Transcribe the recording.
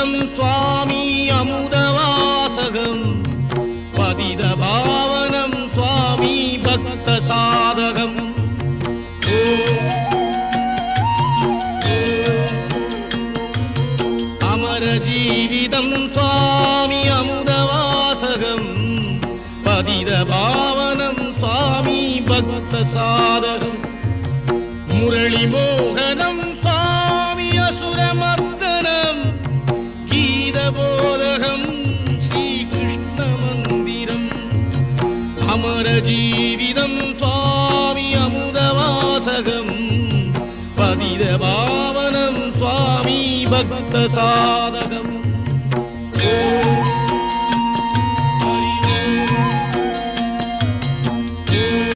ஜீவிதம் சுவாமி அமுதவாசகம் பதித பாவனம் சுவாமி பக்த சாதகம் அமர ஜீவிதம் சுவாமி அமுதவாசகம் பதித பாவனம் சுவாமி பக்த சாதகம் முரளி மோகனம் சுவாமி அசுரமர்தனம் கீதபோதகம் ஸ்ரீ கிருஷ்ண மந்திரம் அமர ஜீவிதம் சுவாமி அமுதவாசகம் பதித பாவனம் சுவாமி பக்த சாதகம்